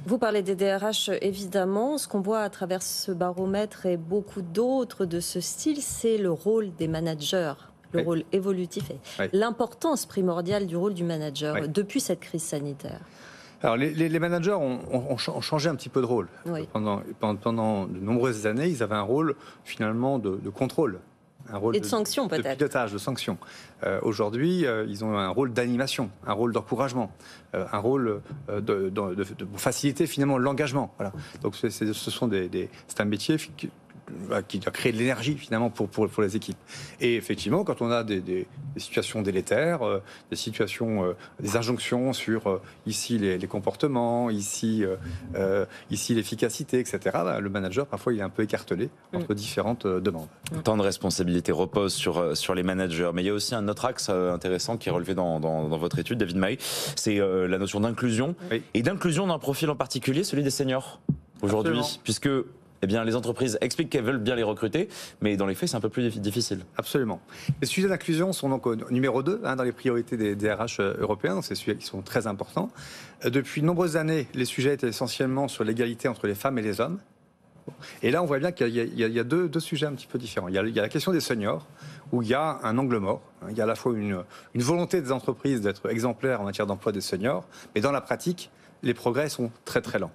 Vous parlez des DRH, évidemment. Ce qu'on voit à travers ce baromètre et beaucoup d'autres de ce style, c'est le rôle des managers, le Oui. rôle évolutif et Oui. l'importance primordiale du rôle du manager Oui. depuis cette crise sanitaire. Alors les managers ont changé un petit peu de rôle. Oui. Pendant de nombreuses années, ils avaient un rôle finalement de contrôle. Un rôle Et de sanction, de peut-être. pilotage, de sanction. Aujourd'hui, ils ont un rôle d'animation, un rôle d'encouragement, un rôle de faciliter finalement l'engagement. Voilà. Donc c'est un métier qui doit créer de l'énergie finalement pour les équipes. Et effectivement, quand on a des situations délétères, des situations, des injonctions sur ici les comportements, ici l'efficacité, etc., le manager parfois il est un peu écartelé entre différentes demandes. Tant de responsabilités reposent sur les managers, mais il y a aussi un autre axe intéressant qui est relevé dans votre étude, David Maé, c'est la notion d'inclusion, Oui. et d'inclusion d'un profil en particulier, celui des seniors, aujourd'hui, Absolument. puisque les entreprises expliquent qu'elles veulent bien les recruter, mais dans les faits, c'est un peu plus difficile. Absolument. Les sujets d'inclusion sont donc au numéro 2 dans les priorités des RH européens, donc c'est des sujets qui sont très importants. Depuis de nombreuses années, les sujets étaient essentiellement sur l'égalité entre les femmes et les hommes. Et là, on voit bien qu'il y a deux sujets un petit peu différents. Il y a la question des seniors, où il y a un angle mort. Il y a à la fois une volonté des entreprises d'être exemplaires en matière d'emploi des seniors, mais dans la pratique, les progrès sont très très lents.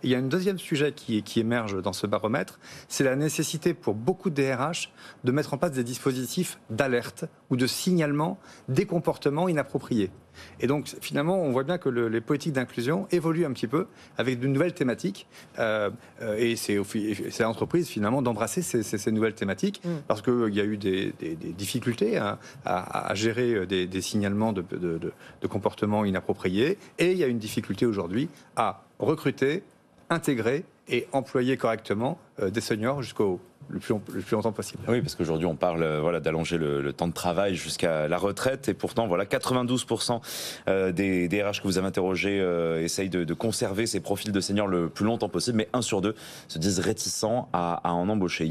Et il y a un deuxième sujet qui émerge dans ce baromètre, c'est la nécessité pour beaucoup de DRH de mettre en place des dispositifs d'alerte ou de signalement des comportements inappropriés. Et donc, finalement, on voit bien que les politiques d'inclusion évoluent un petit peu avec de nouvelles thématiques. Et c'est à l'entreprise, finalement, d'embrasser ces nouvelles thématiques parce qu'il y a eu des difficultés à gérer des signalements de comportements inappropriés. Et il y a une difficulté aujourd'hui à recruter, intégrer et employer correctement des seniors jusqu'au le plus longtemps possible. Oui, parce qu'aujourd'hui, on parle d'allonger le temps de travail jusqu'à la retraite. Et pourtant, 92% des DRH que vous avez interrogés essayent de conserver ces profils de seniors le plus longtemps possible. Mais 1 sur 2 se disent réticents à en embaucher.